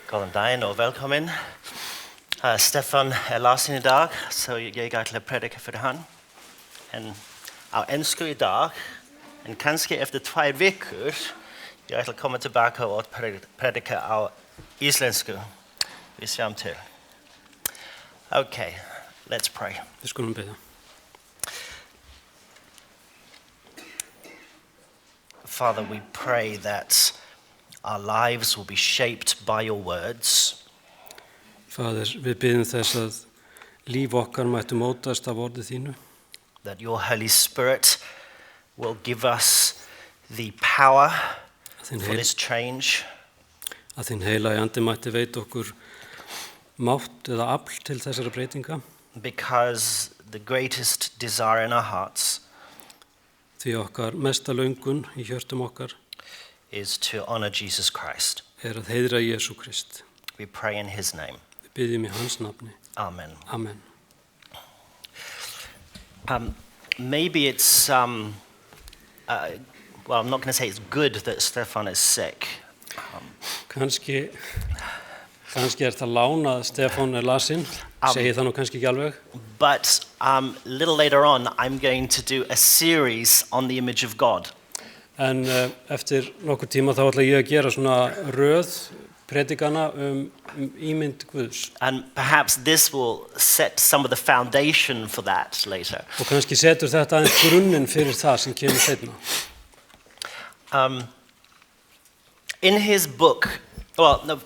Góðan daginn og velkomin. Stefan las I dag, så jeg ætla at prædike for han. En á ensku I dag, en kanskje efter 2 veckor, jeg ætla at komme tilbage og prædike á islensku. Vi ser om til. Okay, let's pray. Vi skulum bede. Father, we pray that our lives will be shaped by your words. Faðir, við biðjum þess að líf okkar mættu mótast af orði þínu. That your Holy Spirit will give us the power for this change. Að þín heilagi andi mætti veita okkur mátt eða afl til þessara breytinga. Because the greatest desire in our hearts Því okkar mesta löngun í hjörtum okkar is to honor Jesus Christ. Að heiðra Jesú Krist. We pray in his name. Við biðjum í hans nafni. Amen. Amen. Maybe it's, well, I'm not going to say it's good that Stefan is sick. Kannski það lána að Stefán lasinn, segi það nú kannski ekki alveg. But a little later on, I'm going to do a series on the image of God. En eftir nokkur tíma þá ætla ég að gera svona röð predikana ímynd Guðs. And perhaps this will set some of the foundation for that later. Og kannski setur þetta aðeins grunninn fyrir það sem kemur seinna. In his book, well, no,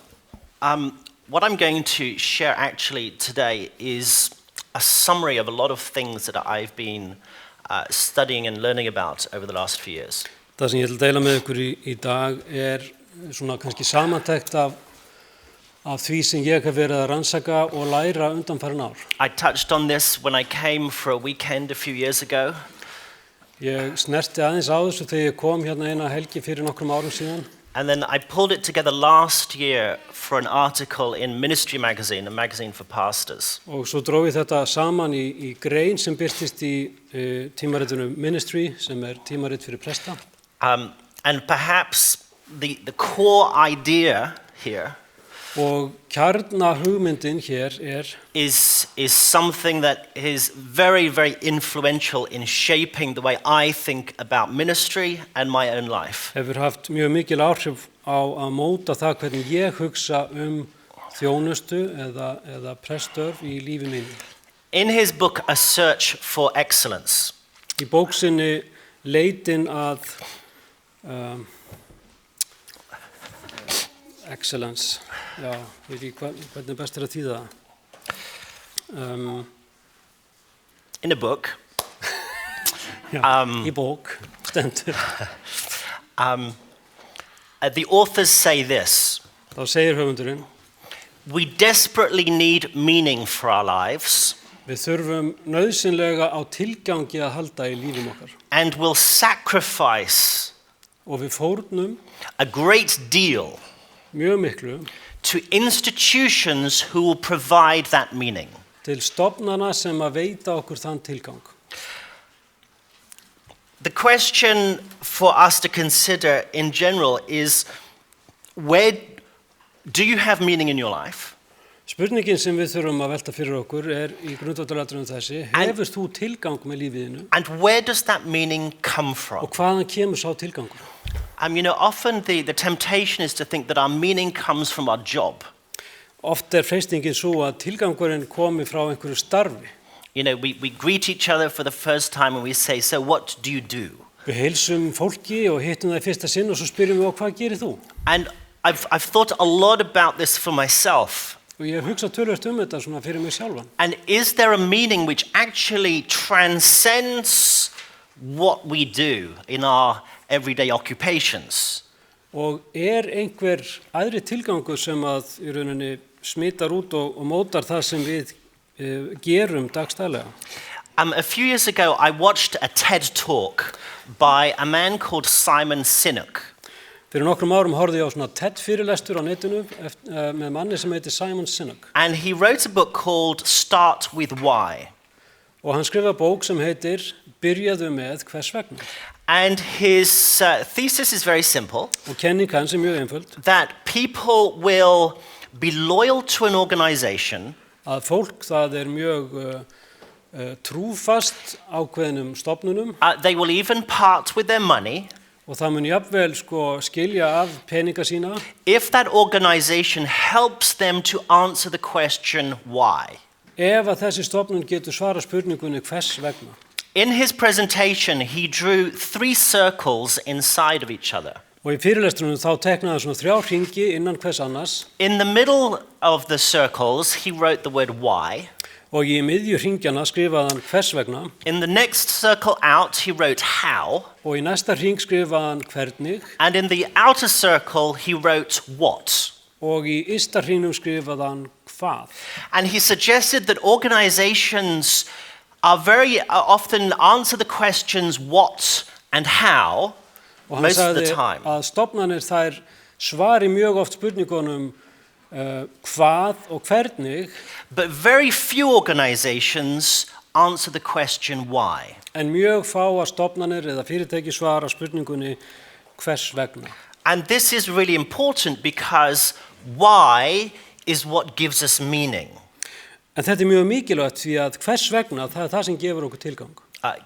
what I'm going to share actually today is a summary of a lot of things that I've been studying and learning about over the last few years. Það sem ég ætla að deila með ykkur í dag svona kannski samantekt af því sem ég hef verið að rannsaka og læra undanfarin ár. I touched on this when I came for a weekend a few years ago. Ég snerti aðeins á þessu þegar ég kom hérna eina helgi fyrir nokkrum árum síðan. And then I pulled it together last year for an article in Ministry Magazine, a magazine for pastors. Og svo dró ég þetta saman í grein sem birtist í tímaritinu Ministry, sem tímarit fyrir presta. And perhaps the core idea here og kjarnahugmyndin hér is something that is very, very influential in shaping the way I think about ministry and my own life. Hefur haft mjög mikil áhrif á að móta það hvernig ég hugsa þjónustu eða preststörf í lífi mínu. In his book A Search for Excellence, í bók sinni Leitin að excellence. Já, ég veit ekki hvernig best að þýða það. In a book. Í bók stendur. The authors say this. Þá segir höfundurinn. We desperately need meaning for our lives. Við þurfum nauðsynlega á tilgangi að halda í lífum okkar. And will sacrifice og við fórnum a great deal mjög miklu to institutions who will provide that meaning. Til stofnana sem að veita okkur þann tilgang. The question for us to consider in general is, where do you have meaning in your life? Spurningin sem við þurfum að velta fyrir okkur í grundvallaratriðum þessi, hefur þú tilgang með lífiðinu? And where does that meaning come from? Og hvaðan kemur sá tilgangur? Often the temptation is to think that our meaning comes from our job. Oft freistingin svo að tilgangurinn komi frá einhverju starfi. We greet each other for the first time and we say, so what do you do? Við heilsum fólki og hittum það í fyrsta sinn og svo spyrjum við hvað gerir þú? And I've thought a lot about this for myself. Og ég hef hugsað töluvert þetta svona fyrir mig sjálfan. And is there a meaning which actually transcends what we do in our everyday occupations? Og einhver aðri tilgangur sem að í rauninni smittar út og mótar það sem við gerum dagstælega? A few years ago I watched a TED talk by a man called Simon Sinek. Fyrir nokkrum árum horfði ég á svona TED fyrirlestur á netinu með manni sem heitir Simon Sinek. And he wrote a book called Start with Why. Og hann skrifaði bók sem heitir Byrjaðu með hvers vegna. And his thesis is very simple. Og kenning hans mjög einföld. That people will be loyal to an organization að fólk það mjög trúfast ákveðnum stofnunum they will even part with their money og það mun jafnvel skilja af peninga sína if that organization helps them to answer the question why. ef að þessi stofnun getur svara spurningunni hvers vegna. In his presentation, he drew 3 circles inside of each other. Og í fyrirlestrunum þá teknaði svona 3 hringi innan hvers annars. In the middle of the circles, he wrote the word why. Og í miðju hringjana skrifaði hann hvers vegna. In the next circle out, he wrote how. Og í næsta hring skrifaði hann hvernig. And in the outer circle, he wrote what. Og í ysta hringnum skrifaði hann hvað. And he suggested that organizations are very often answer the questions what and how most of the time. Og hann sagði að stofnanir þær svari mjög oft spurningunum hvað og hvernig. But very few organizations answer the question why. En mjög fáar stofnanir eða fyrirtæki svara spurningunni hvers vegna. And this is really important because why is what gives us meaning. En þetta mjög mikilvægt því að hvers vegna það sem gefur okkur tilgang.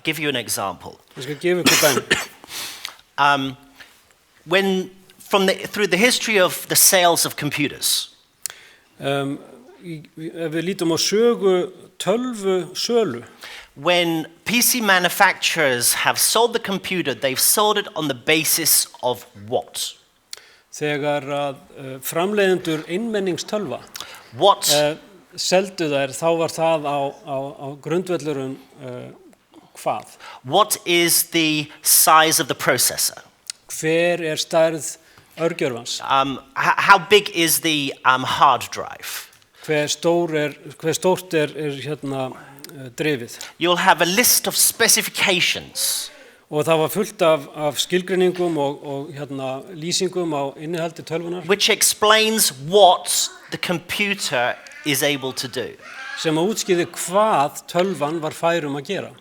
Give you an example. Ég skal gefa ykkur dæmi. Through the history of the sales of computers. Ef við lítum á sögu tölvu sölu. When PC manufacturers have sold the computer, they've sold it on the basis of what? Þegar að framleiðendur einmenningstölva seldu þær, þá var það á grundvellurum hvað? What is the size of the processor? Hver stærð örgjörvans? How big is the hard drive? Hver stórt hérna drifið? You'll have a list of specifications. Og það var fullt af skilgreiningum og hérna lýsingum á innihaldi tölvunar. Which explains what the computer is able to do. Sem að útskýrði hvað tölvan var fær að gera.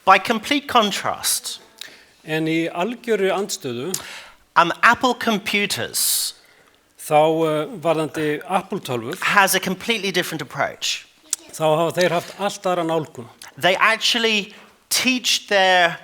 By complete contrast. En í algjöru andstöðu Apple computers þá varðandi Apple tölvur has a completely different approach. Þá hafa þeir haft allt aðra nálgun. They actually teach their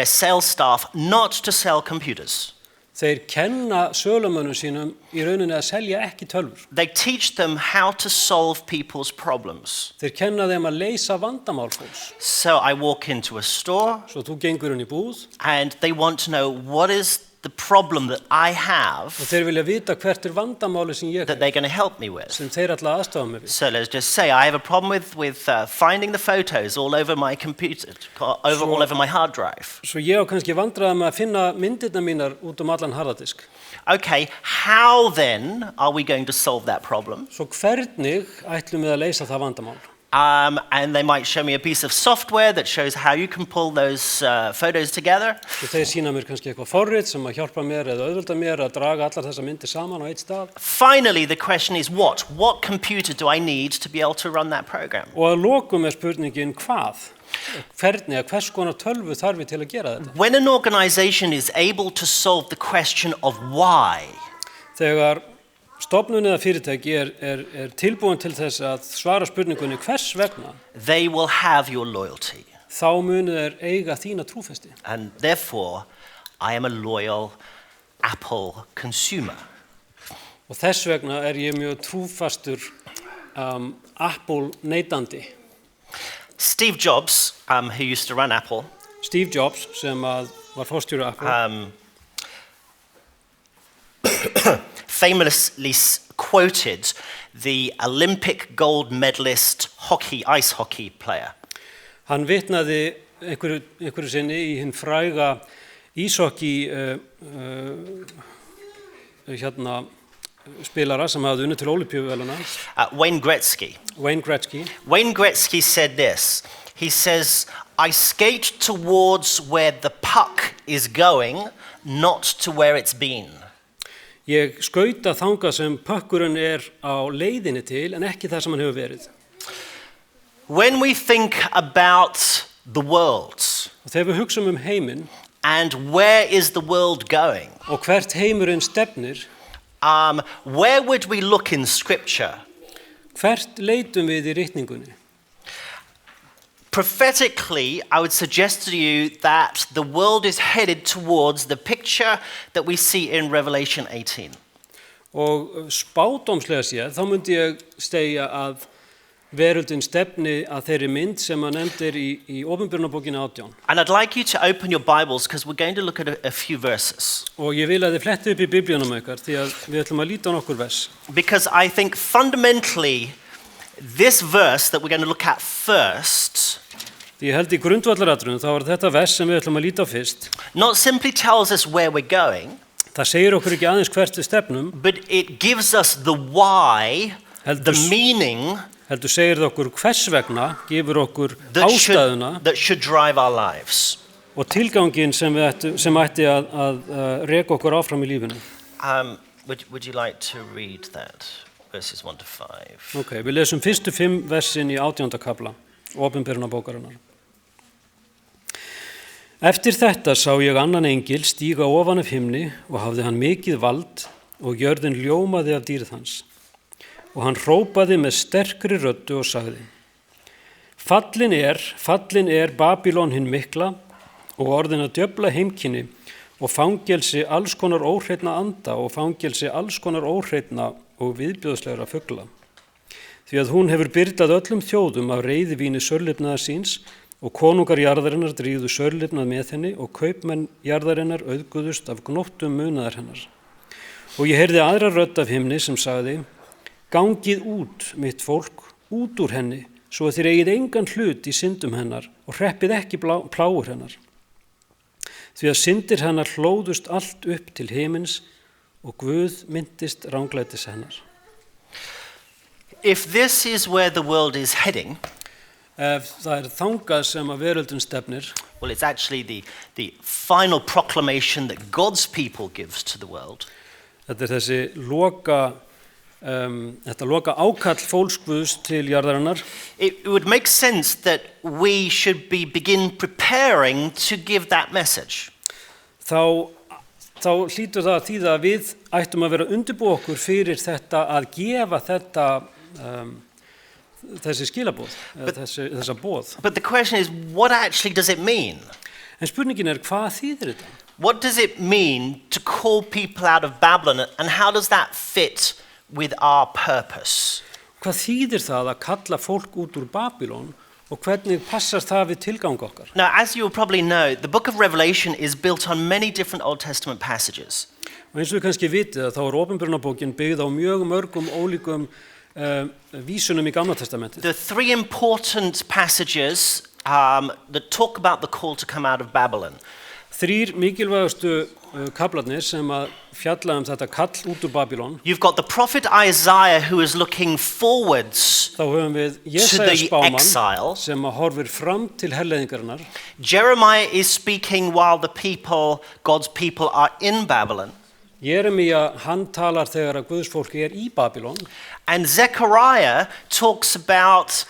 sales staff not to sell computers. Þeir kenna sölumönnum sínum í rauninni að selja ekki tölvur. They teach them how to solve people's problems. Þeir kenna þeim að leysa vandamál fólks. So I walk into a store. Svo þú gengur inn í búð. And they want to know what is the problem that I have. Og þeir vilja vita hvert vandamáli sem ég that they're going to help me with. Sem þeir ætla að aðstoða mig við. So let's just say I have a problem with finding the photos all over my computer, all over my hard drive. Svo ég á kannski vandræði með að finna myndirnar mínar út allan harðadisk. Okay, how then are we going to solve that problem? Svo hvernig ætlum við að leysa það vandamál? And they might show me a piece of software that shows how you can pull those photos together. Og þeir sýna mér kannski eitthvað forrit sem að hjálpa mér eða auðvelda mér að draga allar þessar myndir saman á eitt stað. Finally, the question is what? What computer do I need to be able to run that program? Og að lokum spurningin hvað? Hvernig, hvers konar tölvu þarf við til að gera þetta? When an organization is able to solve the question of why. Þegar stofnun eða fyrirtæki tilbúin til þess að svara spurningunni hvers vegna. They will have your loyalty. Þá munu þeir eiga þína trúfesti. And therefore, I am a loyal Apple consumer. Og þess vegna ég mjög trúfastur Apple neytandi. Steve Jobs, who used to run Apple. Steve Jobs, sem var forstjóri Apple. Famously quoted the Olympic gold medalist ice hockey player. Hann vitnaði einhverju sinni í hinn fræga íshockey spilara sem hafði unnið til Ólympíuverðlauna. Wayne Gretzky. Wayne Gretzky said this. He says, I skate towards where the puck is going, not to where it's been. Ég skauta þangað sem pökkurinn á leiðinni til en ekki það sem hann hefur verið. When we think about the world. Og þegar við hugsum heiminn. And where is the world going? Og hvert heimurinn stefnir. where would we look in Scripture? Hvert leitum við í ritningunni? Prophetically, I would suggest to you that the world is headed towards the picture that we see in Revelation 18. Og spádómslega séð, þá myndi ég stegja að veröldin stefni að þeirri mynd sem að nefndir í Opinberunarbókinni 18. And I'd like you to open your Bibles because we're going to look at a few verses. Og ég vil að þið fletti upp í Biblíunum ykkar því að við ætlum að líta á nokkur vers. Because I think fundamentally, this verse that we're going to look at first Því ég held í grundvallaratriðum þá er þetta vers sem við ætlum að líta á fyrst. not simply tells us where we're going, Það segir okkur ekki aðeins hvert við stefnum, but it gives us the why, the meaning heldur segir það okkur hvers vegna, gefur okkur ástæðuna that should drive our lives. og tilgangin sem ætti að reka okkur áfram í lífinu. Would you like to read that? Verses 1 to 5. Ok, við lesum fyrstu 5 versin í 18. kafla, Opinberunarbókarinnar. Eftir þetta sá ég annan engil stíga ofan af himni og hafði hann mikið vald og jörðin ljómaði af dýrð hans. Og hann hrópaði með sterkri röddu og sagði: Fallin er Babylon hinn mikla og orðin að djöfla heimkynni og fangelsi alls konar óhreinna anda og fangelsi alls konar óhreinna og viðbjóðslegra fugla. Því að hún hefur byrlað öllum þjóðum af reiðvíni sörlifnaðar síns og konungar jarðarinnar dríðu sörlifnað með henni og kaupmenn jarðarinnar auðguðust af gnóttum munaðar hennar. Og ég heyrði aðra rödd af himni sem sagði: Gangið út, mitt fólk, út úr henni, svo að þér eigið engan hlut í syndum hennar og hreppið ekki plágur hennar. Því að syndir hennar hlóðust allt upp til himins og Guð myndist ranglætis hennar. If this is where the world is heading, Ef það þangað sem að veröldin stefnir, well, it's actually the final proclamation that God's people gives to the world. þetta þessi loka ákall fólks Guðs til jarðarinnar, It would make sense that we should begin preparing to give that message. þá hlýtur það að þýða að við ættum að vera að undirbúa okkur fyrir þetta að gefa þetta þessi skilaboð, þessa boð. But the question is, what actually does it mean? En spurningin er, hvað þýðir þetta? What does it mean to call people out of Babylon, and how does that fit with our purpose? Hvað þýðir það að kalla fólk út úr Babylon og hvernig passar það við tilgang okkar? Now, as you will probably know, the book of Revelation is built on many different Old Testament passages. Og eins og við kannski vitið þá er Opinberunarbókin byggð á mjög mörgum ólíkum vísunum í Gamla testamentið. The three important passages that talk about the call to come out of Babylon. 3 mikilvægastu kaflarnir sem að fjalla þetta kall út úr Babylon. You've got the prophet Isaiah who is looking forwards Þá höfum við to Jesaja the spámann exile. sem að horfir fram til herleiðingarinnar. Jeremiah is speaking while God's people are in Babylon. Jeremía, hann talar þegar að Guðs fólk er í Babylon. And Zechariah talks about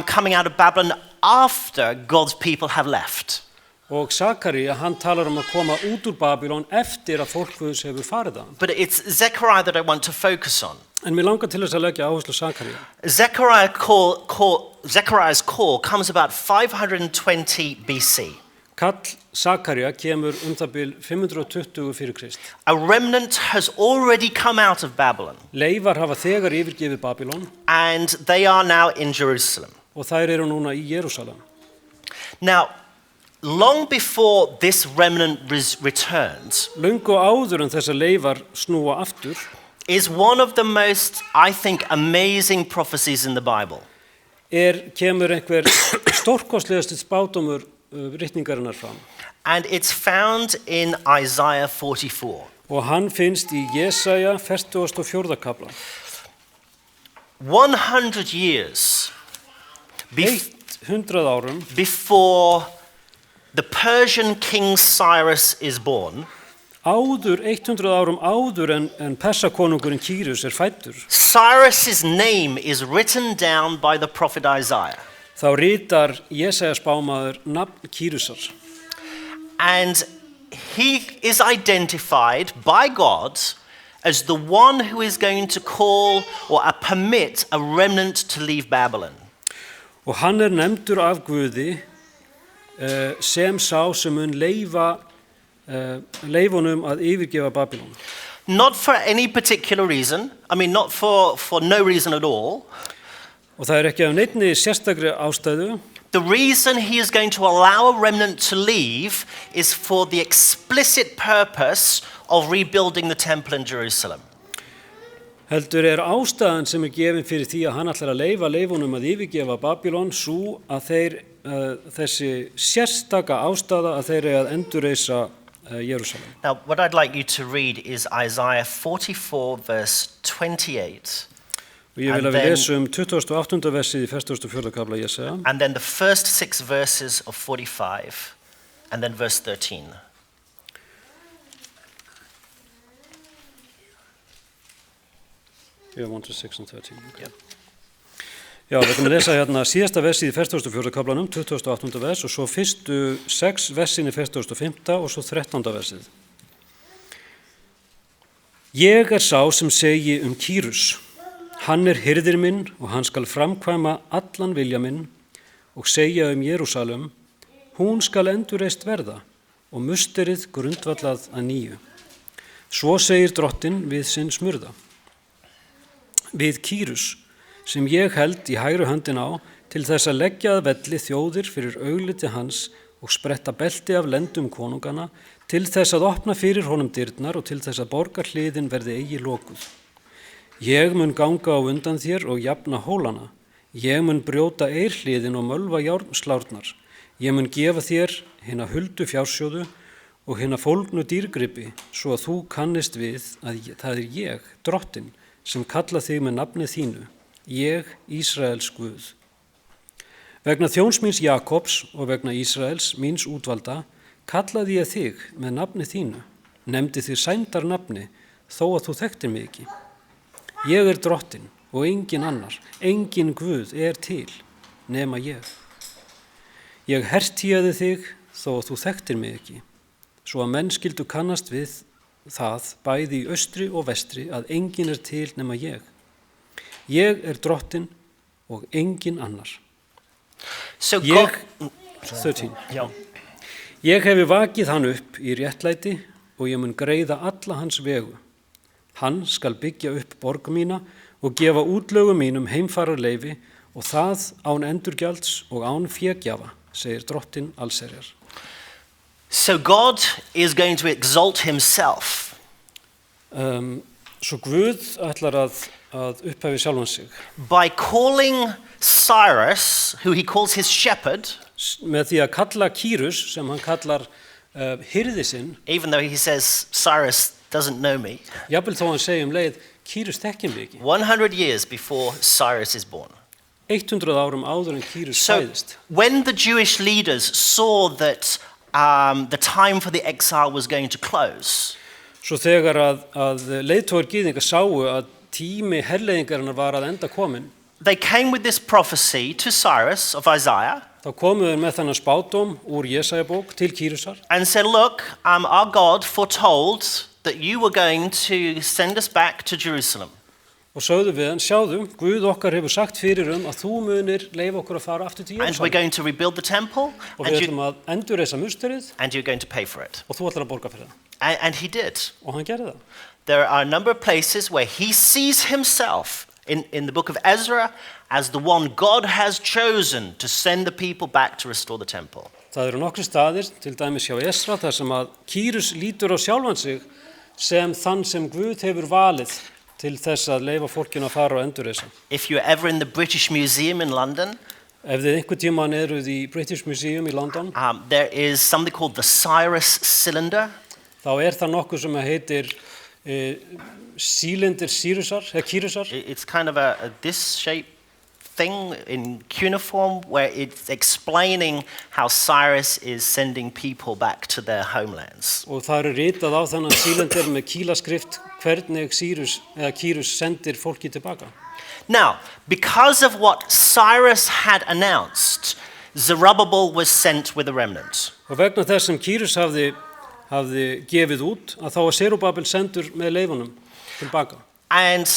coming out of Babylon after God's people have left. Og Sakaría, hann talar að koma út úr Babylon eftir að fólk Guðs hefur farið það. But it's Zechariah that I want to focus on. En mér langar til þess að leggja áherslu á Sakaría. Zechariah's call comes about 520 BC. Kall Sakaría kemur það bil 520 fyrir Krist. A remnant has already come out of Babylon. Leifar hafa þegar yfirgefið Babylon. And they are now in Jerusalem. Og þær eru núna í Jerúsalem. Now, long before this remnant returns, Löngu áður en þessar leifar snúa aftur, is one of the most, I think, amazing prophecies in the Bible. Kemur einhver stórkostlegasti spádómur ritningarinnar fram. And it's found in Isaiah 44. Og hann finnst í Jesaja 44. kafla. 100 years 100 árum before the Persian king Cyrus is born, 100 árum áður en Persakonungurinn Kýrus fæddur, Cyrus's name is written down by the prophet Isaiah. Þá ritar Jesaja spámaður nafn Kýrusar. And he is identified by God as the one who is going to call or permit a remnant to leave Babylon. Og hann nefndur af Guði sem sá sem mun leifunum að yfirgefa Babylon. Not for any particular reason, not for no reason at all. Og það ekki af neinni sérstakri ástæðu. The reason he is going to allow a remnant to leave is for the explicit purpose of rebuilding the temple in Jerusalem. Heldur ástæðan sem gefin fyrir því að hann ætlar að leyfa leifunum að yfirgefa Babylon sú að þessi sérstaka ástæða að þeir að endurreisa Jerusalem. Now, what I'd like you to read is Isaiah 44 verse 28. Og ég vil að við lesum 28. versið í 44. kafla Jesaja. And then the first 6 verses of 45 and then verse 13. Yeah, 1 to 6 and 13. Okay. Já, við ætlum að lesa hérna síðasta versið í 44. kaflanum, 28. vers, og svo fyrstu 6 versin í 45. og svo 13. versið. Ég sá sem segi Kýrus. Hann hirðir minn og hann skal framkvæma allan vilja minn og segja Jerúsalem, hún skal endurreist verða og musterið grundvallað að nýju. Svo segir Drottinn við sinn smurða. Við Kýrus, sem ég held í hægri höndin á til þess að leggja að velli þjóðir fyrir augliti hans og spretta belti af lendum konungana til þess að opna fyrir honum dyrnar og til þess að borgarhliðin verði eigi lokuð. Ég mun ganga á undan þér og jafna hólana. Ég mun brjóta eirhliðin og mölva járnslárnar. Ég mun gefa þér hina huldu fjársjóðu og hina fólgnu dýrgripi, svo að þú kannist við að það ég, Drottinn, sem kalla þig með nafni þínu, ég, Ísraels Guð. Vegna þjóns míns Jakobs og vegna Ísraels, míns útvalda, kallaði ég þig með nafni þínu, nefndi þig sændarnafni, þó að þú þekktir mig ekki. Ég Drottinn og engin annar, engin Guð til, nema ég. Ég hertíaði þig, þó að þú þekktir mig ekki, svo að menn skyldu kannast við það bæði í austri og vestri að engin til nema ég. Ég Drottinn og engin annar. So ég, 13. Ég hefi vakið hann upp í réttlæti og ég mun greiða alla hans vegu. Hann skal byggja upp borg mína og gefa útlögum mínum heimfararleyfi og það án endurgjalds og án fégjafa, segir Drottinn allsherjar. So God is going to exalt himself. Svo Guð ætlar að upphæfi sjálfan sig. By calling Cyrus, who he calls his shepherd, með því að kalla Kýrus, sem hann kallar hirði sinn, even though he says Cyrus doesn't know me, jafnvel þó hann segi leið, Kýrus þekkir mig ekki. 100 years before Cyrus is born. 100 árum áður en Kýrus fæðist. When the Jewish leaders saw that the time for the exile was going to close, svo þegar að leiðtogar gyðinga sáu að tími herleiðingarinnar var að enda komin, they came with this prophecy to Cyrus of Isaiah, þá komu þeir með þennan spádóm úr Jesajabók til Kýrusar, and said, look, our God foretold that you were going to send us back to Jerusalem. Og sögðu við hann, sjáðu, Guð okkar hefur sagt fyrir að þú munir leyfa okkur að fara aftur til And we're Jerúsalem. going to rebuild the temple, Og við ætlum að endurreisa musterið and you're going to pay for it. og þú ætlar að borga fyrir það. And he did. Og hann gerði það. There are a number of places where he sees himself in the book of Ezra as the one God has chosen to send the people back to restore the temple. Það nokkrir staðir, til dæmis hjá Esra, þar sem að Kýrus lítur á sjálfan sig sem þann sem Guð hefur valið til þess að leyfa fólkinu að fara og endurreisa. If you're ever in the British Museum in London, Ef þið einhvern tímann eruð í British Museum í London, there is something called the Cyrus cylinder. þá það nokkuð sem heitir sílindir Kýrusar. It's kind of a this-shaped thing in cuneiform where it's explaining how Cyrus is sending people back to their homelands. Og það ritað á þennan sílindir með kílaskrift hvernig Kýrus sendir fólki tilbaka. Now, because of what Cyrus had announced, Zerubbabel was sent with a remnant. Og vegna þess sem Kýrus hafði gefið út, að þá var Serubabel sendur með leifunum. tilbaka. And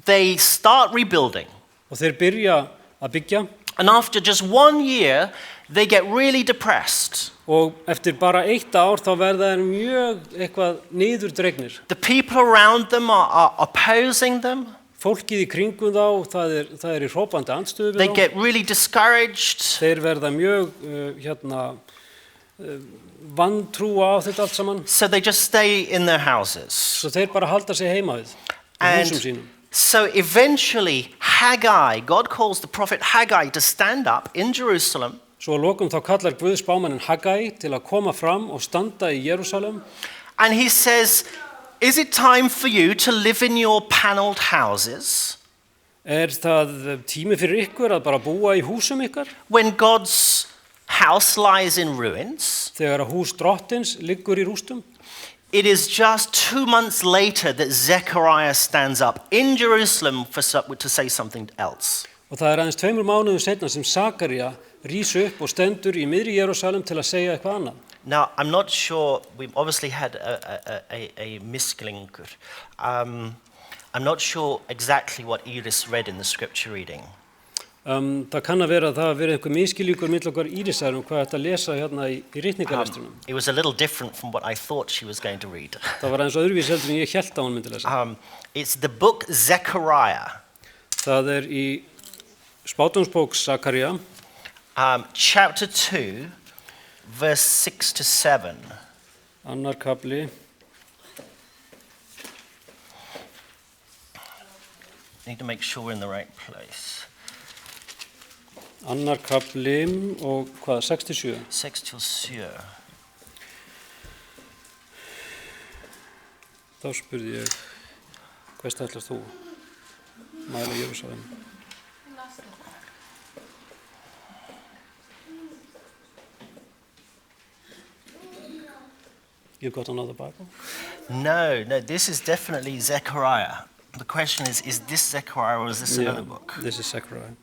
they start rebuilding. Og þeir byrja að byggja And after just 1 year, they get really depressed. og eftir bara 1 ár þá verða þeir mjög eitthvað niðurdregnir. The people around them are opposing them. Fólkið í kringum þá, það er í hrópandi andstöðu They við þá. get really discouraged. Þeir verða mjög vantrúa á þetta allt saman. So they just stay in their houses. Svo þeir bara halda sig heima við í húsum And sínum. so eventually, Haggai, God calls the prophet Haggai to stand up in Jerusalem Svo að lokum þá kallar Guð spámaninn Haggai til að koma fram og standa í Jerúsalem and he says, is it time for you to live in your paneled houses það tími fyrir ykkur að bara búa í húsum ykkar when God's house lies in ruins? þegar að hús drottins liggur í rústum? It is just 2 months later that Zechariah stands up in Jerusalem to say something else. Og það er aðeins 2 mánuðum seinna sem Sakaría rís upp og stendur í miðri Jerúsalem til að segja eitthvað annað. Now, I'm not sure, we've obviously had a misskilningur. I'm not sure exactly what Iris read in the scripture reading. Það kann að vera að það hafi verið eitthvað miskilningur milli okkar Írisar hvað þetta lesa hérna í ritningalestrinum. It was a little different from what I thought she was going to read. Það var aðeins öðruvísi heldur en ég hélt að hún myndi lesa. It's the book Zechariah. Það er í spádómsbók Sakaría. Chapter 2, verse 6 to 7. Annar kafli. Need to make sure we're in the right place. Annar kafli og hvað, 67? 6 til 7. Þá spurði ég, hvað ætlar þú? Mæla Jerúsalem. You got another Bible? No, this is definitely Zechariah. The question is this Zechariah or is this another book? This is Zechariah.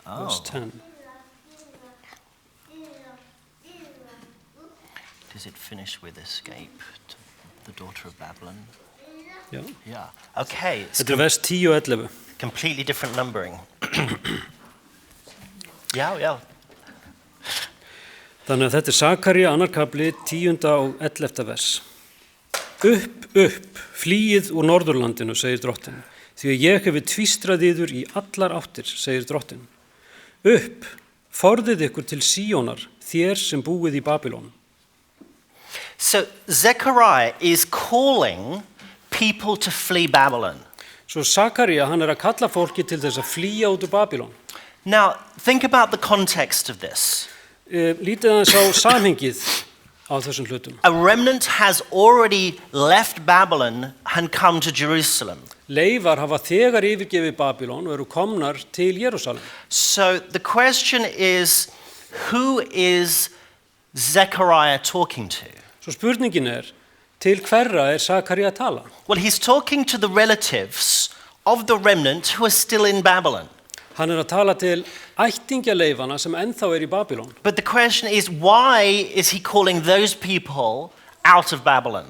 Verse 10. Does it finish with escape to the daughter of Babylon? Já. Yeah. Okay. It's Þetta er vers 10 og 11. completely different numbering. Já. Þannig að þetta er Sakaría, annar kafli, 10. og 11. vers. Upp, flýið úr Norðurlandinu, segir drottin, því að ég hefi tvístrað yður í allar áttir, segir drottin. Upp, forðið ykkur til Síónar, þér sem búið í Babylon. So Zechariah is calling people to flee Babylon. Svo Sakaría, hann er að kalla fólki til þess að flýja út úr Babylon. Now, think about the context of this. Lítið aðeins á samhengið á þessum hlutum. A remnant has already left Babylon and come to Jerusalem. Leifar hafa þegar yfirgefið Babylon og eru komnar til Jerúsalem. So the question is, who is Zechariah talking to? Svo spurningin er, til hverra er Sakaría að tala? Well, he's talking to the relatives of the remnant who are still in Babylon. Hann er að tala til ættingjaleifana sem ennþá er í Babylon. But the question is, why is he calling those people out of Babylon?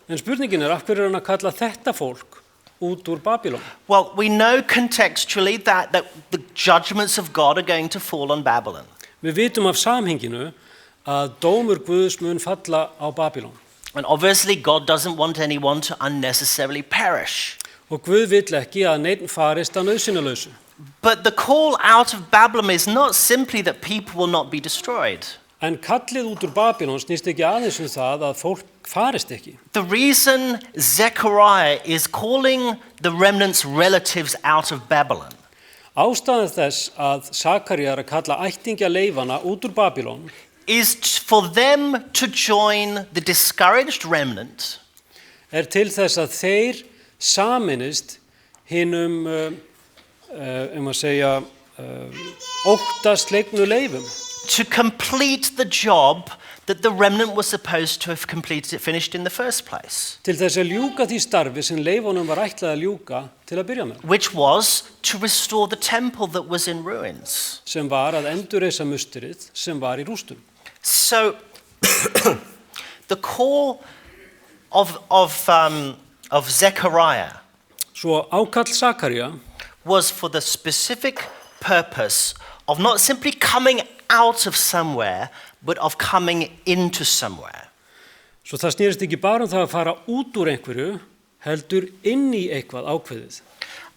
En spurningin er, af hverju er hann að kalla þetta fólk út úr Babylon? Well, we know contextually that the judgments of God are going to fall on Babylon. Við vitum af samhenginu að dómur Guðs mun falla á Babylon. And obviously God doesn't want anyone to unnecessarily perish. Og Guð vill ekki að neinn farist að nauðsynjalausu. But the call out of Babylon is not simply that people will not be destroyed. En kallið út úr Babylon snýst ekki aðeins það að fólk farist ekki. The reason Zechariah is calling the remnant's relatives out of Babylon Ástæðan þess að Sakaría er að kalla ættingjaleifana út úr Babylon is for them to join the discouraged remnant er til þess að þeir sameinist hinum að segja óttaslegnu leifum to complete the job that the remnant was supposed to have finished in the first place, til þess að ljúka því starfi sem leifunum var ætlað að ljúka til að byrja með, which was to restore the temple that was in ruins. sem var að endurreisa musterið sem var í rústum. So the call of Zechariah Svo ákall Sakaría was for the specific purpose of not simply coming out of somewhere, but of coming into somewhere. Svo það snýrist ekki bara það að fara út úr einhverju, heldur inn í eitthvað ákveðið.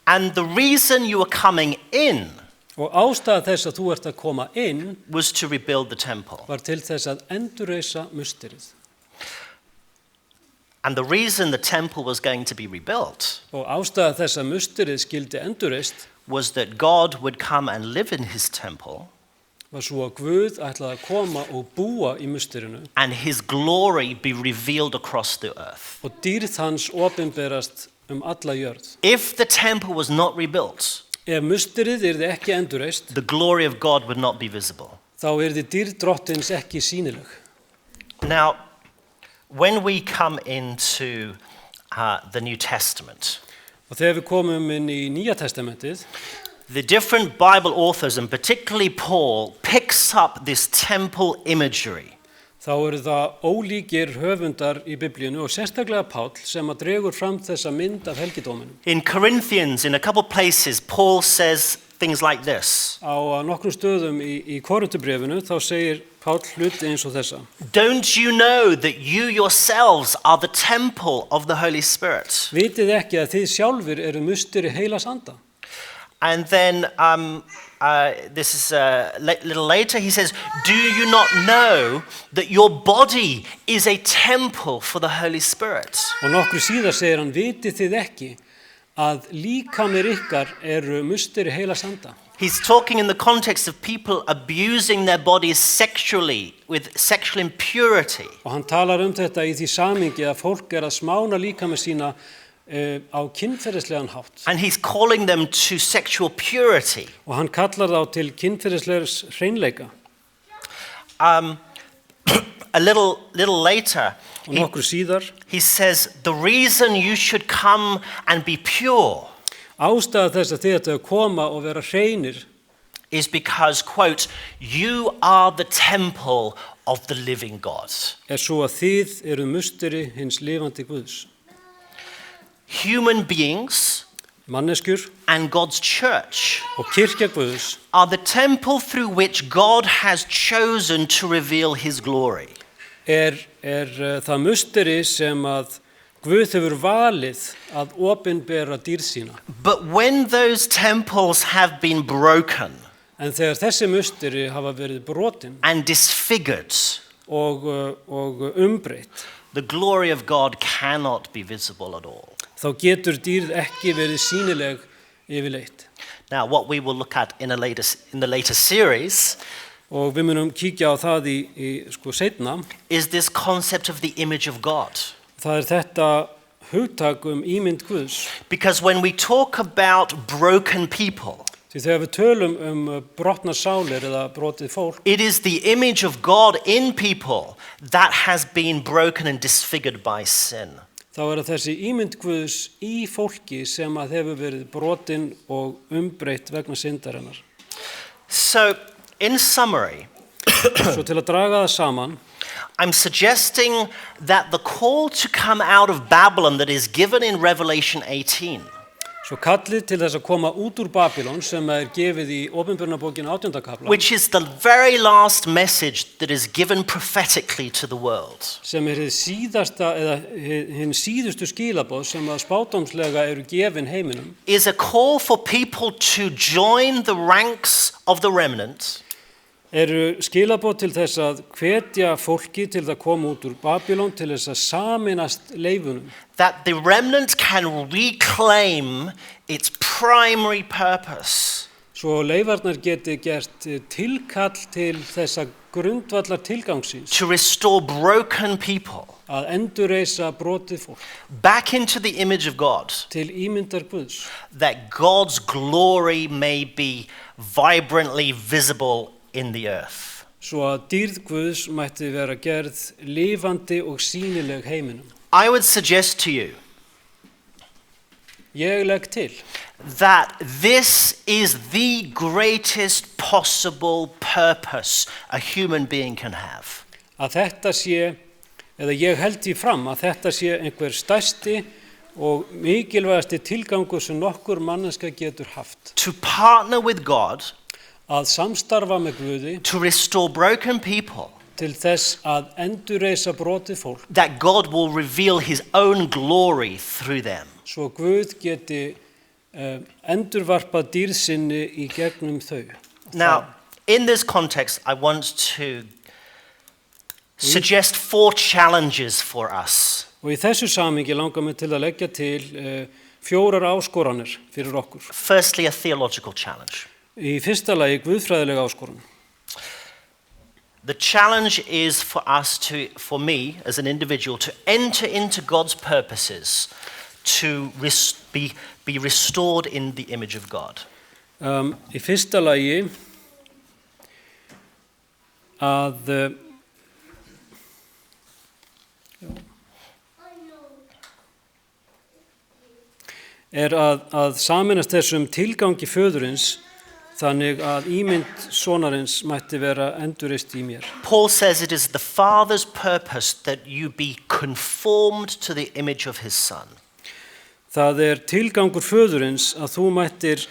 And the reason you were coming in Og ástæða þess að þú ert að koma inn was to rebuild the temple. var til þess að endurreisa musterið. And the reason the temple was going to be rebuilt Og ástæða þess að musterið skildi endurreist was that God would come and live in his temple var svo að Guð ætlaði að koma og búa í musterinu and his glory be revealed across the earth. og dýrð hans opinberast alla jörð. If the temple was not rebuilt, Ef musterið yrði ekki endurreist, the glory of God would not be visible. þá yrði dýrð drottins ekki sýnileg. Now, when we come into the New Testament, Og þegar við komum inn í Nýja testamentið, the different Bible authors, and particularly Paul, picks up this temple imagery. þá eru það ólíkir höfundar í Biblíunu og sérstaklega Páll sem að dregur fram þessa mynd af helgidóminum. In Corinthians, in a couple places, Paul says things like this. Á nokkrum stöðum í Korintubrefinu þá segir Páll hluti eins og þessa. Don't you know that you yourselves are the temple of the Holy Spirit? Vitið ekki að þið sjálfur eru musteri heilags anda? And then this is a little later, he says, do you not know that your body is a temple for the Holy Spirit? Og nokkru síðar segir hann, vitið þið ekki að líkamir ykkar eru musteri heilags anda? He's talking in the context of people abusing their bodies sexually with sexual impurity. Og hann talar þetta í því samhengi að fólk að smána líkamir sína á kynferðislegan hátt. And he's calling them to sexual purity. Og hann kallar þá til kynferðislegs hreinleika. A little later, Og nokkru síðar, he says, the reason you should come and be pure ástæða þess að þið ættu að koma og vera hreinir is because, quote, you are the temple of the living God. svo að þið eru musteri hins lifandi Guðs. Human beings Manneskjur and God's church og kirkja Guðs are the temple through which God has chosen to reveal his glory. það musteri sem að Guð hefur valið að opinbera dýrð sína. But when those temples have been broken En þegar þessi musteri hafa verið brotin and disfigured, og umbreytt, the glory of God cannot be visible at all. þá getur dýrð ekki verið sýnileg yfirleitt. Now, what we will look at in the later series Og við munum kíkja á það í seinna, is this concept of the image of God. það þetta hugtak ímynd Guðs. Because when we talk about broken people, Því þegar við tölum brotnar sálir eða brotið fólk, it is the image of God in people that has been broken and disfigured by sin. þá það þessi ímynd Guðs í fólki sem að hefur verið brotin og umbreytt vegna syndarinnar. So, in summary, Svo til að draga það saman, I'm suggesting that the call to come out of Babylon that is given in Revelation 18 svo kallið til þess að koma út úr Babylon sem gefið í Opinberunarbókin 18. kafla, which is the very last message that is given prophetically to the world, sem hið síðasta eða hinn síðustu skilaboð sem að spádómslega eru gefin heiminum, is a call for people to join the ranks of the remnant eru skilaboð til þess að hvetja fólki til að koma út úr Babylon til þess að sameinast leifunum, that the remnant can reclaim its primary purpose. svo leifarnar geti gert tilkall til þessa grundvallar tilgangsins To restore broken people að endurreisa brotið fólk back into the image of God, til ímyndar Guðs, that God's glory may be vibrantly visible in the earth. svo að dýrð Guðs mætti vera gerð lifandi og sýnileg heiminum. I would suggest to you Ég legg til that this is the greatest possible purpose a human being can have. Að þetta sé, eða ég held því fram að þetta sé einhver stærsti og mikilvægasti tilgangur sem nokkur manneska getur haft. To partner with God, Að samstarfa með Guði to restore broken people, til þess að endurreisa brotið fólk, that God will reveal his own glory through them. svo Guð geti endurvarpað dýrð sinni í gegnum þau. Now, in this context, I want to suggest 4 challenges for us. Og í þessu samhengi langar mig til að leggja til 4 áskoranir fyrir okkur. Firstly, a theological challenge. Í fyrsta lagi guðfræðilega áskorun. The challenge is for us to, for me as an individual, to enter into God's purposes, to be restored in the image of God. Í fyrsta lagi að að sameinast þessum tilgangi föðurins þannig að ímynd sonarins mætti vera endurreist í mér. Paul says it is the Father's purpose that you be conformed to the image of his Son. Það tilgangur föðurins að þú mættir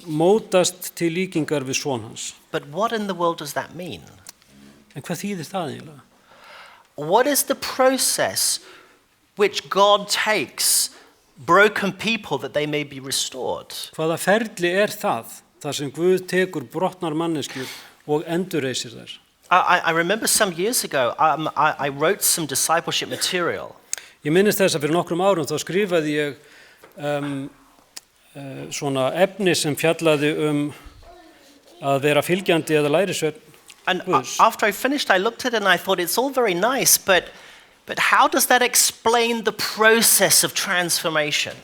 mótast til líkingar við son hans. But what in the world does that mean? En hvað þýðir það eiginlega? What is the process which God takes broken people that they may be restored? Hvaða ferli það, þar sem Guð tekur brotnar manneskjur og endurreisir þær? I remember some years ago, I wrote some discipleship material. Ég minnist þess að fyrir nokkrum árum þá skrifaði ég svona efni sem fjallaði að vera fylgjandi eða lærisveinn And Guðs. after I finished, I looked at it and I thought, it's all very nice, but how does that explain the process of transformation?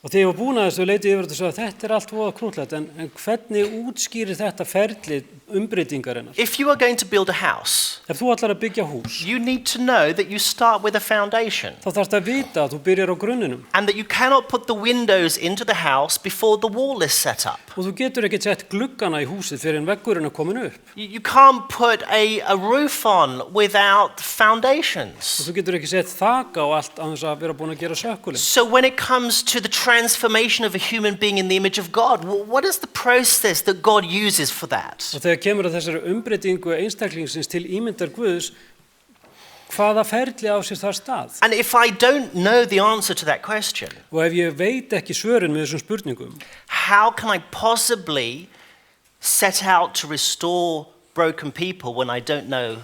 Og þegar ég var búin að þessu leiti yfir þetta, þetta allt voða krúttlegt, en hvernig útskýrir þetta ferli umbreytingarinnar? If you are going to build a house, Ef þú ætlar að byggja hús, you need to know that you start with a foundation þá þarftu að vita að þú byrjar á grunninum. and that you cannot put the windows into the house before the wall is set up. Og þú getur ekki sett gluggana í húsið fyrir en veggurinn komin upp. You can't put a roof on without Og foundations. þú getur ekki sett þak á allt án þess að vera búin að gera sökkulinn. So when it comes to the transformation of a human being in the image of God, what is the process that God uses for that? Og þegar kemur að þessari umbreytingu einstaklingsins til ímyndar Guðs, hvaða ferli á sér þar stað? And if I don't know the answer to that question, Og ef ég veit ekki svörin með þessum spurningum, how can I possibly set out to restore broken people when I don't know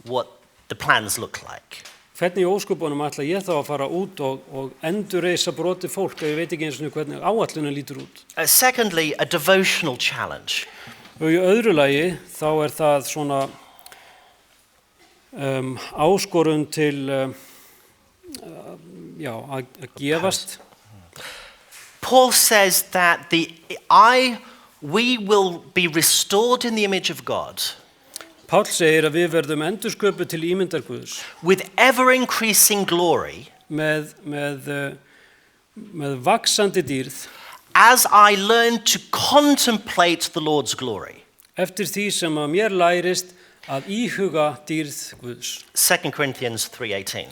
what the plans look like? hvernig í ósköpunum ætla ég þá að fara út og endurreisa brotið fólk ef ég veit ekki eins og hvernig áætlunin lítur út? Secondly, a devotional challenge. Og í öðru lagi þá það svona áskorun til að gefast. Paul says that we will be restored in the image of God Páll segir að við verðum endursköpuð til ímyndar Guðs with ever increasing glory með vaxandi dýrð as I learn to contemplate the Lord's glory. eftir því sem að mér lærist að íhuga dýrð Guðs. 2 Corinthians 3:18.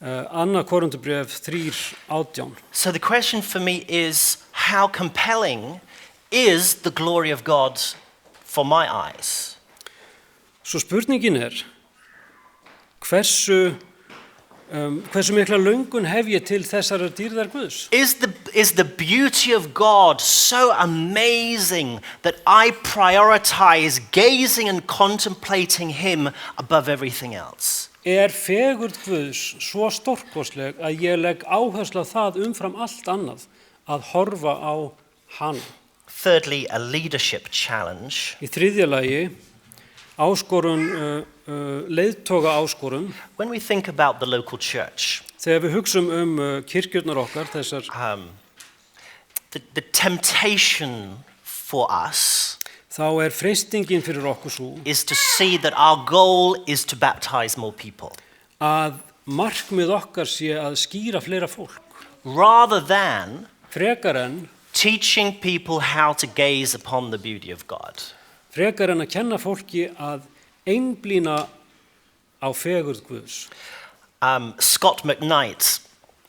Anna Korinthubréf 3:18. So the question for me is, how compelling is the glory of God for my eyes? Svo spurningin hversu mikla löngun hef ég til þessarar dýrðar Guðs? Is the beauty of God so amazing that I prioritize gazing and contemplating him above everything else? Fegurð Guðs svo stórkostleg að ég legg áherslu á það umfram allt annað að horfa á hann? Thirdly, a leadership challenge. Í þriðja lagi áskorun, leiðtoga áskorun. When we think about the local church, Þegar við hugsum kirkjurnar okkar, þessar the temptation for us þá freistingin fyrir okkur svo is to see that our goal is to baptize more people, að markmið okkar sé að skýra fleira fólk, rather than frekar en teaching people how to gaze upon the beauty of God. frekar en að kenna fólki að einblína á fegurð Guðs. Scott McKnight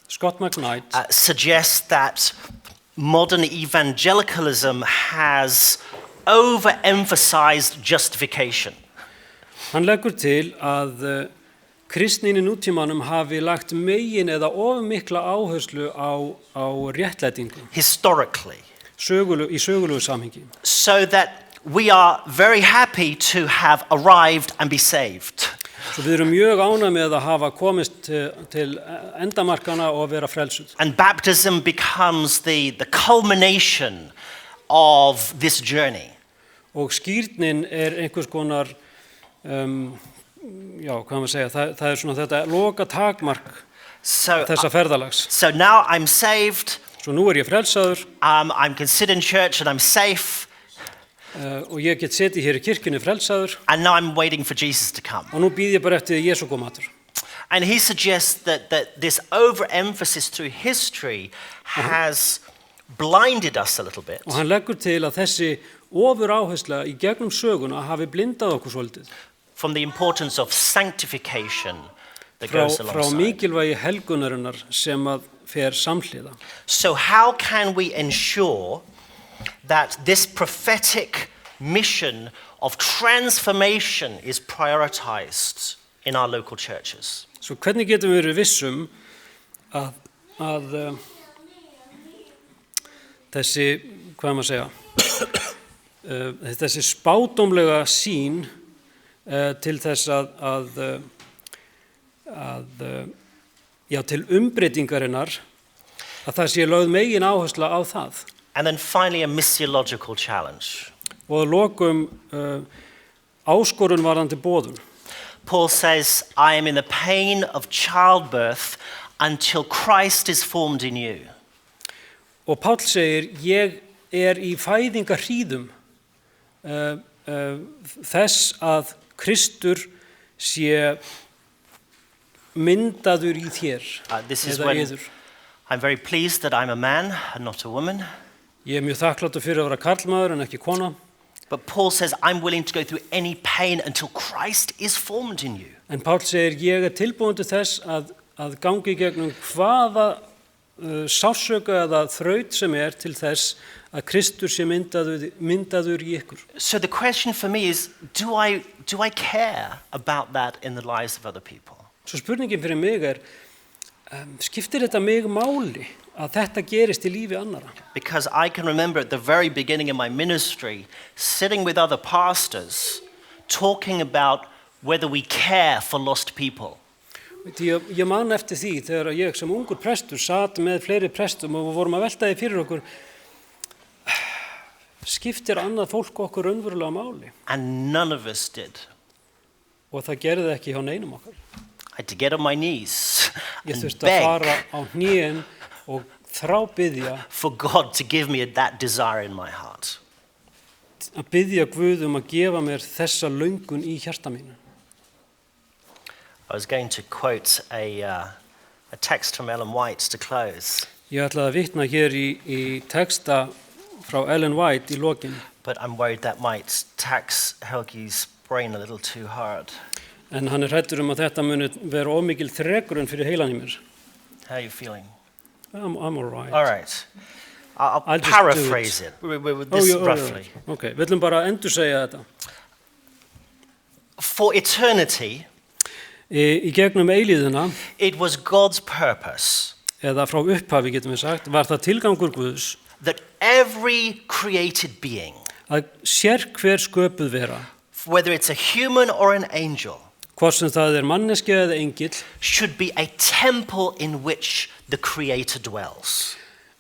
Scott McKnight suggests that modern evangelicalism has overemphasized justification. hann leggur til að kristnin í nútímanum hafi lagt megin eða of mikla áherslu á réttlætingu Historically. í sögulegu samhengi. So that we are very happy to have arrived and be saved. Svo við erum mjög ánægð með að hafa komist til endamarkana og vera frelsuð. And baptism becomes the culmination of this journey. Og skírnin einhvers konar, hvað maður segja, það svona þetta loka takmark þessa ferðalags. So now I'm saved. Svo nú ég frelsaður. I'm can sit in church and I'm safe. Og ég get setið hér í kirkjunni frelsaður. And now I'm waiting for Jesus to come. Og nú bíð ég bara eftir að Jesú komi aftur. And he suggests that this overemphasis through history has blinded us a little bit. Og hann leggur til að þessi ofuráhersla í gegnum söguna hafi blindað okkur svolítið. From the importance of sanctification that goes alongside. Frá mikilvægi helgunarinnar sem að fer samhliða. So how can we ensure that this prophetic mission of transformation is prioritized in our local churches? Svo hvernig getum við verið vissum að þessi, hvað maður segja, þessi spádómlega sýn til þess til umbreytingarinnar að það sé lögð megin áhersla á það. And then finally a missiological challenge. Og að lokum áskorun varðandi boðun. Paul says, I am in the pain of childbirth until Christ is formed in you. Og Páll segir, ég í fæðingarhríðum þess að Kristur sé myndaður í þér. This is when I'm very pleased that I'm a man and not a woman. Ég mjög þakkláttur fyrir að vera karlmaður en ekki kona. But Paul says, I'm willing to go through any pain until Christ is formed in you. En Páll segir, ég tilbúin til þess að gangi gegnum hvaða sársöka eða þraut sem til þess að Kristur sé myndaður í ykkur. So the question for me is, do I care about that in the lives of other people? Svo spurningin fyrir mig skiptir þetta mig máli að þetta gerist í lífi annara? Because I can remember at the very beginning of my ministry, sitting with other pastors, talking about whether we care for lost people. Ég man eftir því þegar ég sem ungur prestur sat með fleiri prestum og vorum að velta því fyrir okkur, skiptir annað fólk okkur raunverulega máli? And none of us did. Og það gerði ekki hjá neinum okkar. I had to get on my knees Ég and þurfti að fara beg á hnén og þrábiðja for God to give me that desire in my heart. að biðja Guð að gefa mér þessa löngun í hjarta mínu. I was going to quote a text from Ellen White to close. Ég ætlaði að vitna hér í texta frá Ellen White í lokin. But I'm worried that might tax Helgi's brain a little too hard. En hann hræddur að þetta muni vera of mikil þrekrun fyrir heilan í mér. How are you feeling? I'm all right. All right. I'll I'll just paraphrase do it. With this roughly. Okay, við ætlum bara að endursegja þetta. For eternity, Í gegnum eilíðina, it was God's purpose eða frá upphafi getum við sagt, var það tilgangur Guðs that every created being, að hver sköpuð vera, whether it's a human or an angel, hvort sem það manneskja eða engill, should be a temple in which the Creator dwells.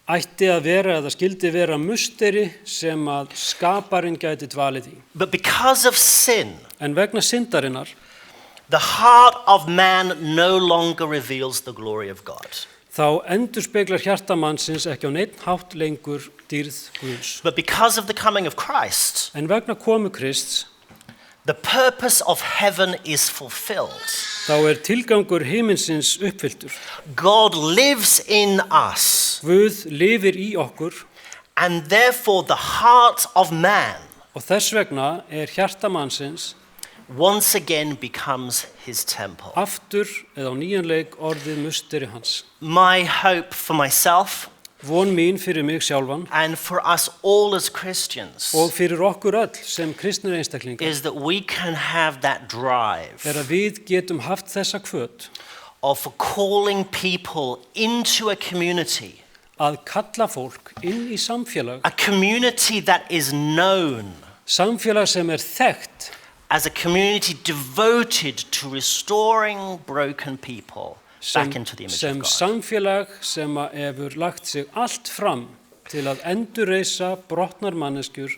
ætti að vera eða skildi vera musteri sem að skaparinn gæti dvalið í. But because of sin, En vegna syndarinnar, the heart of man no longer reveals the glory of God. þá endurspeglar hjarta mannsins ekki á neinn hátt lengur dýrð Guðs. But because of the coming of Christ, En vegna komu Krists, the purpose of heaven is fulfilled. þá tilgangur himinsins uppfylltur. God lives in us, Guð lifir í okkur and therefore the heart of man Og þess vegna hjarta mannsins once again becomes his temple. aftur eða á nýjan leik orðið musteri hans. My hope for myself Von mín fyrir mig sjálfan and for us all as Christians og fyrir okkur öll sem kristnir einstaklingar is that we can have that drive að við getum haft þessa hvöt of calling people into a community, að kalla fólk inn í samfélag, a community that is known samfélag sem þekkt as a community devoted to restoring broken people back into the image of sem God. samfélag sem hefur lagt sig allt fram til að endurreisa brotnar manneskjur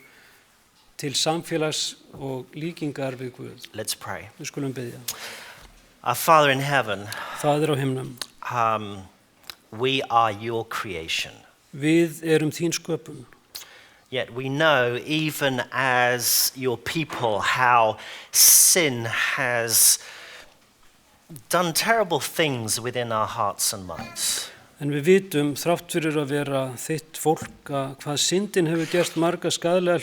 til samfélags og líkingar við Guð. Let's pray. Við skulum biðja. Our Father in heaven, Það á himnum. we are your creation. Við erum þín sköpun. Yet we know, even as your people, how sin has done terrible things within our hearts and minds. En við vitum, þrátt fyrir að vera þitt fólk, að hvað syndin hefur gert marga skaðlega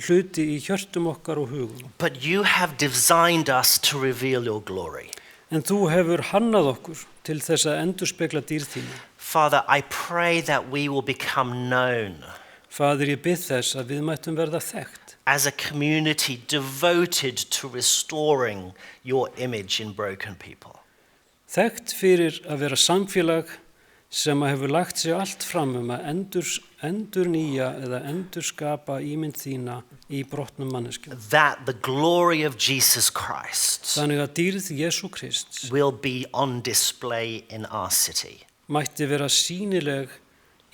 hluti í hjörtum okkar og hugum. But you have designed us to reveal your glory. En þú hefur hannað okkur til þess að endurspegla dýrð þína. Father, I pray that we will become known Faðir, ég bið þess að við mættum verða þekkt as a community devoted to restoring your image in broken people. Þekkt fyrir að vera samfélag sem hefur lagt sig allt fram að endurnýja eða endurskapa ímynd þína í brotnum manneskjum. That the glory of Jesus Christ Þannig að dýrð Jesú Krists will be on display in our city. mætti vera sýnileg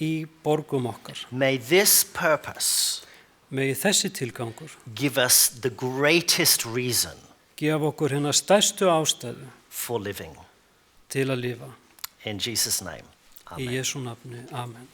í borgum okkar. May this purpose Megi þessi tilgangur give us the greatest reason gefa okkur hérna stærstu ástæðu for living. til að lifa. In Jesus' name, Í amen. Jesú nafni. Amen.